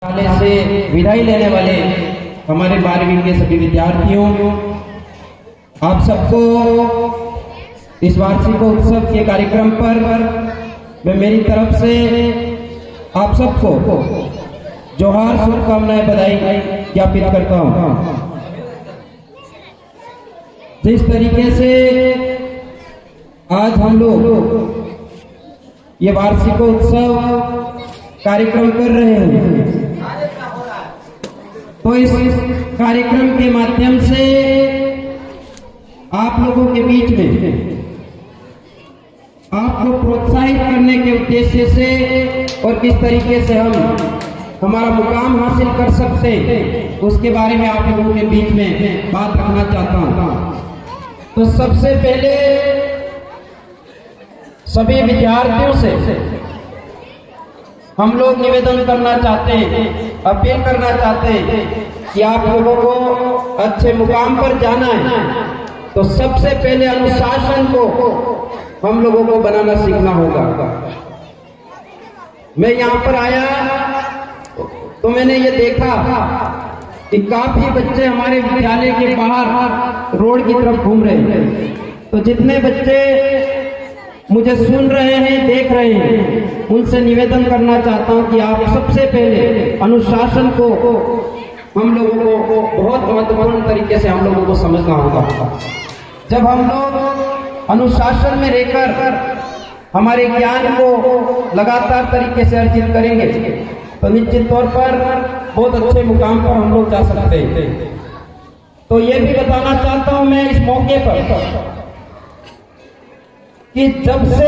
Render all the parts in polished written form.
विद्यालय से विदाई लेने वाले हमारे 12वीं के सभी विद्यार्थियों, आप सबको इस वार्षिक उत्सव के कार्यक्रम पर मैं मेरी तरफ से आप सबको जोहार, शुभकामनाएं, बधाई ज्ञापित करता हूं। जिस तरीके से आज हम लोग ये वार्षिक उत्सव कार्यक्रम कर रहे हैं, तो इस कार्यक्रम के माध्यम से आप लोगों के बीच में आपको प्रोत्साहित करने के उद्देश्य से और किस तरीके से हम हमारा मुकाम हासिल कर सकते हैं उसके बारे में आप लोगों के बीच में बात रखना चाहता हूं। तो सबसे पहले सभी विद्यार्थियों से हम लोग निवेदन करना चाहते हैं, अपील करना चाहते हैं कि आप लोगों को अच्छे मुकाम पर जाना है तो सबसे पहले अनुशासन को हम लोगों को बनाना सीखना होगा। मैं यहाँ पर आया तो मैंने ये देखा कि काफी बच्चे हमारे विद्यालय के बाहर रोड की तरफ घूम रहे हैं। तो जितने बच्चे मुझे सुन रहे हैं, देख रहे हैं, उनसे निवेदन करना चाहता हूं कि आप सबसे पहले अनुशासन को हम लोगों को बहुत महत्वपूर्ण तरीके से हम लोगों को समझना होगा। जब हम लोग अनुशासन में रहकर हमारे ज्ञान को लगातार तरीके से अर्जित करेंगे तो निश्चित तौर पर बहुत अच्छे मुकाम पर हम लोग जा सकते हैं। तो ये भी बताना चाहता हूं मैं इस मौके पर कि जब से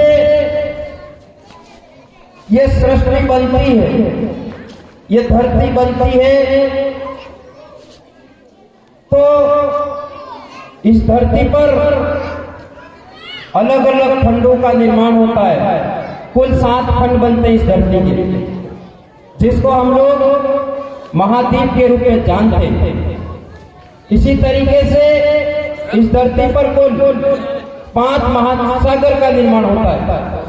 ये सृष्टि बनती है, ये धरती बनती है, तो इस धरती पर अलग अलग खंडों का निर्माण होता है। कुल 7 खंड बनते हैं इस धरती के, जिसको हम लोग महाद्वीप के रूप में जानते हैं। इसी तरीके से इस धरती पर कुल 5 महासागर का निर्माण होता है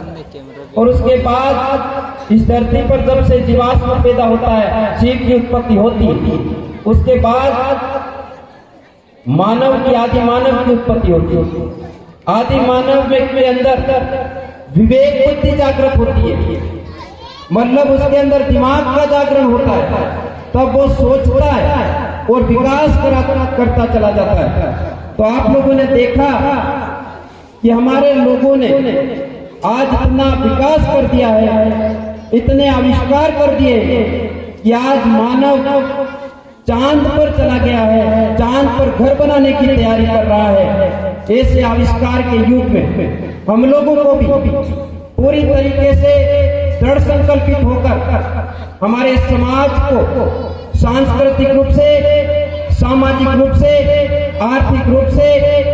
और उसके बाद इस धरती पर जब से जीवाश्म पैदा होता है, जीव की उत्पत्ति होती है, उसके बाद मानव की, आदि मानव की उत्पत्ति होती है। आदि मानव के अंदर विवेक बुद्धि जागृत होती है, मतलब उसके अंदर दिमाग का जागरण होता है, तब वो सोचता है और विकास करता चला जाता है। तो आप लोगों ने देखा कि हमारे लोगों ने आज इतना विकास कर दिया है, इतने आविष्कार कर दिए कि आज मानव चांद पर चला गया है, चांद पर घर बनाने की तैयारी कर रहा है। ऐसे आविष्कार के युग में हम लोगों को भी पूरी तरीके से दृढ़ संकल्पित होकर हमारे समाज को सांस्कृतिक रूप से, सामाजिक रूप से, आर्थिक रूप से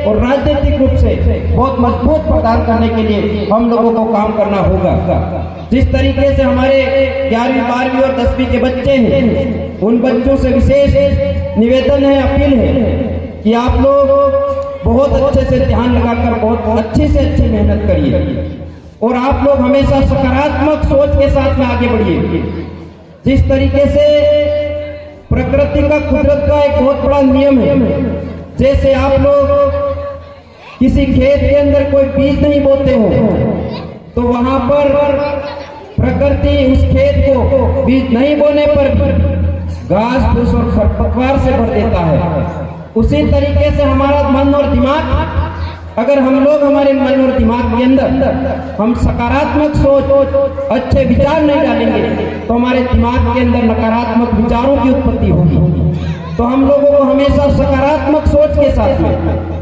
और राजनीतिक रूप से बहुत मजबूत प्रदान करने के लिए हम लोगों को काम करना होगा। जिस तरीके से हमारे 11वीं, 12वीं और 10वीं के बच्चे हैं, उन बच्चों से विशेष निवेदन है, अपील है कि आप लोग बहुत अच्छे से ध्यान लगाकर बहुत अच्छी से अच्छी मेहनत करिए और आप लोग हमेशा सकारात्मक सोच के साथ में आगे बढ़िए। जिस तरीके से प्रकृति का, कुदरत का एक बहुत बड़ा नियम है, जैसे आप लोग किसी खेत के अंदर कोई बीज नहीं बोते हो तो वहां पर प्रकृति उस खेत को बीज नहीं बोने पर घास फूस और खरपतवार से भर देता है। उसी तरीके से हमारा मन और दिमाग, अगर हम लोग हमारे मन और दिमाग के अंदर हम सकारात्मक सोच, अच्छे विचार नहीं डालेंगे तो हमारे दिमाग के अंदर नकारात्मक विचारों की उत्पत्ति होगी। तो हम लोगों को हमेशा सकारात्मक सोच के साथ में,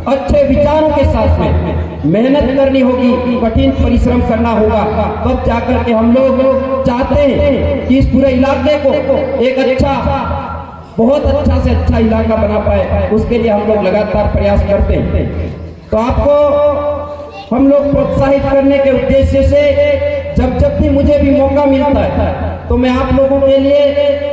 अच्छे विचारों के साथ में मेहनत करनी होगी, कठिन परिश्रम करना होगा, तब जाकर के हम लोग चाहते हैं कि इस पूरे इलाके को एक अच्छा, बहुत अच्छा से अच्छा इलाका बना पाए। उसके लिए हम लोग लगातार प्रयास करते हैं। तो आपको हम लोग प्रोत्साहित करने के उद्देश्य से जब भी मुझे भी मौका मिलता है तो मैं आप लोगों के लिए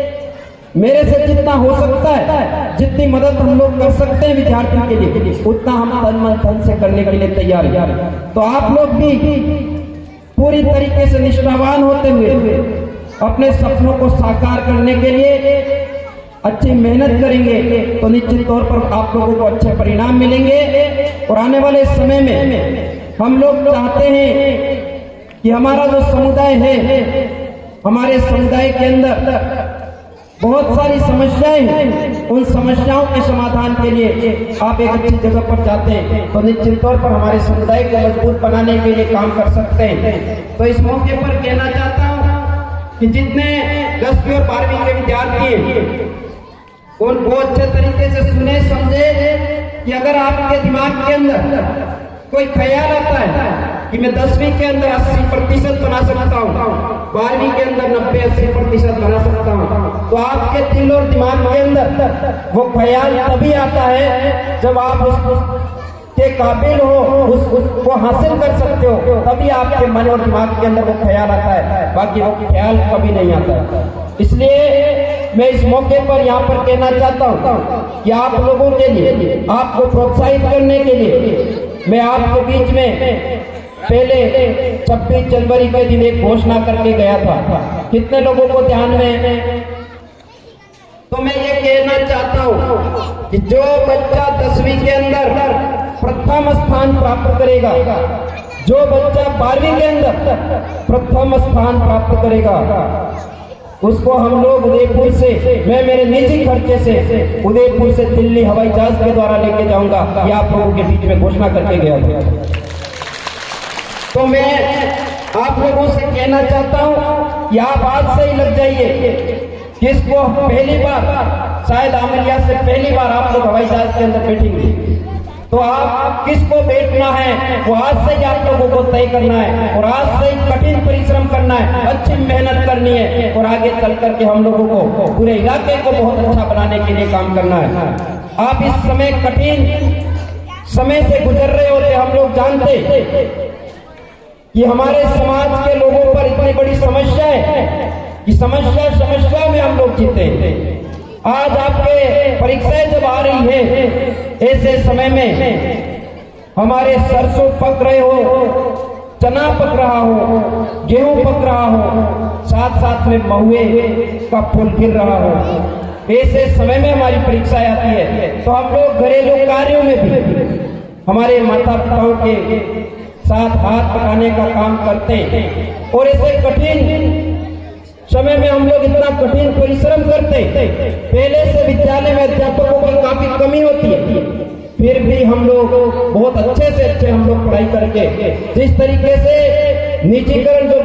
मेरे से जितना हो सकता है, जितनी मदद हम लोग कर सकते हैं विद्यार्थियों के लिए, उतना हम तन मन धन से करने के लिए तैयार हैं। तो आप लोग भी पूरी तरीके से निष्ठावान होते हुए अपने सपनों को साकार करने के लिए अच्छी मेहनत करेंगे तो निश्चित तौर पर आप लोगों को अच्छे परिणाम मिलेंगे। और आने वाले समय में हम लोग चाहते हैं कि हमारा जो समुदाय है, हमारे समुदाय के अंदर बहुत सारी समस्याएं हैं, उन समस्याओं के समाधान के लिए आप एक अच्छी जगह पर जाते हैं तो निश्चित तौर पर हमारे समुदाय को मजबूत बनाने के लिए काम कर सकते हैं। तो इस मौके पर कहना चाहता हूं कि जितने 10वीं और 12वीं के विद्यार्थी हैं उनको अच्छे तरीके से सुने समझे कि अगर आपके दिमाग के अंदर कोई ख्याल आता है कि मैं 10वीं के अंदर 80% बना सकता हूँ, 12वीं के अंदर 90-80% बना सकता हूँ, तो आपके दिल और दिमाग के अंदर वो ख्याल तभी आता है जब आप उसके काबिल हो, उसको हासिल कर सकते हो, तभी आपके मन और दिमाग के अंदर वो ख्याल आता है, बाकी वो ख्याल कभी नहीं आता। इसलिए मैं इस मौके पर यहाँ पर कहना चाहता हूँ कि आप लोगों के लिए, आपको प्रोत्साहित करने के लिए मैं आपके बीच में पहले 26 जनवरी के दिन एक घोषणा करके गया था। कितने लोगों को ध्यान में? तो मैं ये कहना चाहता हूँ कि जो बच्चा 10वीं के अंदर प्रथम स्थान प्राप्त करेगा, जो बच्चा 12वीं के अंदर प्रथम स्थान प्राप्त करेगा, उसको हम लोग उदयपुर से, मैं मेरे निजी खर्चे से उदयपुर से दिल्ली हवाई जहाज के द्वारा लेके जाऊंगा। ये आप लोगों के बीच में घोषणा करके गया था। तो मैं आप लोगों से कहना चाहता हूं कि आप आज से ही लग जाइए। किसको पहली बार, शायद आमलिया से पहली बार आप लोग हवाई जहाज के अंदर बैठेंगे, तो आप किसको बैठना है वो आज से ही आप लोगों को तय करना है और आज से ही कठिन परिश्रम करना है, अच्छी मेहनत करनी है और आगे चल करके हम लोगों को, पूरे इलाके को बहुत अच्छा बनाने के लिए काम करना है। आप इस समय कठिन समय से गुजर रहे होते, हम लोग जानते कि हमारे समाज के लोगों पर इतनी बड़ी समस्या है कि समस्या में हम लोग जीते हैं। आज आपके परीक्षाएं जब आ रही है, ऐसे समय में हमारे सरसों पक रहे हो, चना पक रहा हो, गेहूं पक रहा हो, साथ साथ में महुए का फूल खिल रहा हो, ऐसे समय में हमारी परीक्षाएं आती है तो हम लोग घरेलू कार्यों में भी हमारे माता पिताओं के साथ हाथ बढ़ाने का काम करते हैं। और ऐसे कठिन समय में हम लोग इतना कठिन परिश्रम करते, पहले से विद्यालय में अध्यापकों की काफी कमी होती है, फिर भी हम लोग बहुत अच्छे से अच्छे हम लोग पढ़ाई करके, जिस तरीके से निजीकरण जो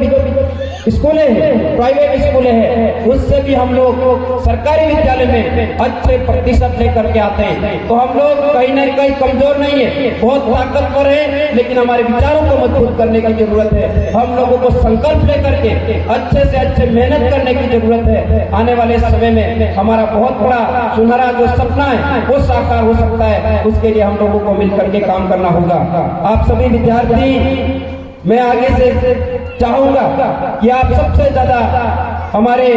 स्कूलें हैं, प्राइवेट स्कूलें हैं, उससे भी हम लोग सरकारी विद्यालय में अच्छे प्रतिशत लेकर के आते हैं। तो हम लोग कहीं ना कहीं कमजोर नहीं है, बहुत ताकतवर है, लेकिन हमारे विचारों को मजबूत करने की जरूरत है। हम लोगों को संकल्प लेकर के अच्छे से अच्छे मेहनत करने की जरूरत है। आने वाले समय में हमारा बहुत बड़ा सुनहरा जो सपना है वो साकार हो सकता है, उसके लिए हम लोगों को मिलकर के काम करना होगा। आप सभी विद्यार्थी, मैं आगे से चाहूंगा कि आप सबसे ज्यादा हमारे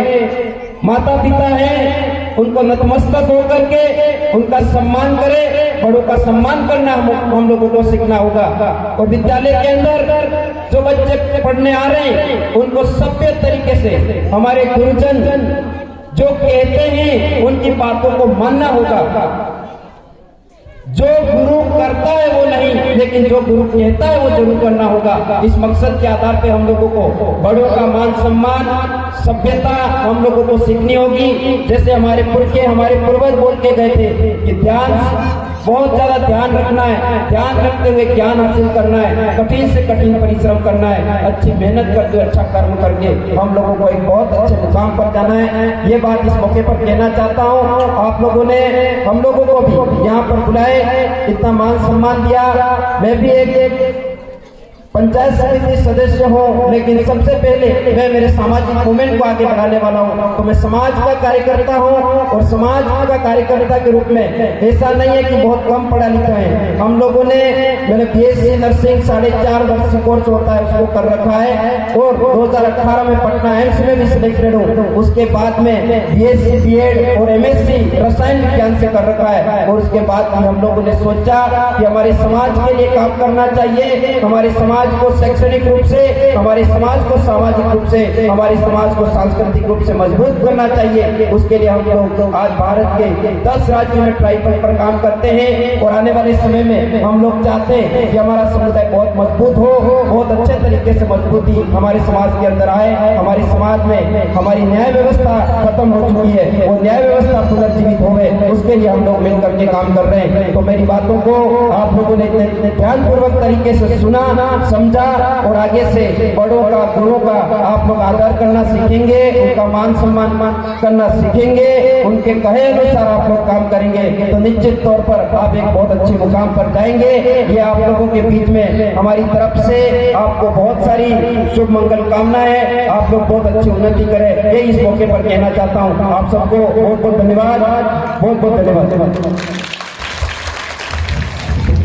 माता पिता हैं, उनको नतमस्तक होकर के उनका सम्मान करें, बड़ों का सम्मान करना हम लोगों को सीखना होगा। और विद्यालय के अंदर जो बच्चे पढ़ने आ रहे हैं उनको सभ्य तरीके से हमारे गुरुजन जो कहते हैं उनकी बातों को मानना होगा। जो गुरु करता है वो नहीं, लेकिन जो गुरु कहता है वो जरूर करना होगा। इस मकसद के आधार पे हम लोगों को बड़ों का मान सम्मान, सभ्यता हम लोगों को सीखनी होगी। जैसे हमारे पुरखे, हमारे पूर्वज बोल के गए थे कि ध्यान, बहुत ज्यादा ध्यान रखना है, ध्यान रखते हुए ज्ञान हासिल करना है, कठिन से कठिन परिश्रम करना है, अच्छी मेहनत करते हुए अच्छा कर्म करके हम लोगों को एक बहुत अच्छे मुकाम पर जाना है। ये बात इस मौके पर कहना चाहता हूँ। आप लोगों ने हम लोगों को भी यहाँ पर बुलाए, इतना मान सम्मान दिया। मैं भी एक पंचायत समिति सदस्य हूँ, लेकिन सबसे पहले मैं मेरे सामाजिक मूवमेंट को आगे बढ़ाने वाला हूँ। तो मैं समाज का कार्यकर्ता हूँ और समाज का कार्यकर्ता के रूप में ऐसा नहीं है कि बहुत कम पढ़ा लिखा है। हम लोगों ने, मैंने BSc नर्सिंग 4.5 वर्ष कोर्स होता है उसको कर रखा है और 2018 में पटना एम्स में भी सिलेक्टेड हूँ। उसके बाद में BSc B.Ed और MSc रसायन विज्ञान से कर रखा है। और उसके बाद हम लोगों ने सोचा कि हमारे समाज के लिए काम करना चाहिए, हमारे समाज समाज को शैक्षणिक रूप से, हमारे समाज को सामाजिक रूप से, हमारे समाज को सांस्कृतिक रूप से मजबूत करना चाहिए। उसके लिए हम लोग आज भारत के 10 राज्यों में ट्राइबल पर काम करते हैं और आने वाले समय में हम लोग चाहते हैं कि हमारा समुदाय बहुत मजबूत हो, बहुत अच्छे तरीके से मजबूती हमारे समाज के अंदर आए। हमारे समाज में हमारी न्याय व्यवस्था खत्म हो चुकी है, वो न्याय व्यवस्था पुनर्जीवित होवे, उसके लिए हम लोग मिलकर के काम कर रहे हैं। तो मेरी बातों को आप लोगों ने ध्यानपूर्वक तरीके से सुना, समझा और आगे से बड़ों का, गुरुओं का आप लोग आदर करना सीखेंगे, उनका मान सम्मान करना सीखेंगे, उनके कहे अनुसार आप लोग काम करेंगे तो निश्चित तौर पर आप एक बहुत अच्छे मुकाम पर जाएंगे। ये आप लोगों के बीच में हमारी तरफ से आपको बहुत सारी शुभ मंगल कामनाएं, आप लोग बहुत अच्छी उन्नति करें, ये इस मौके पर कहना चाहता हूँ। आप सबको बहुत बहुत धन्यवाद, बहुत बहुत धन्यवाद।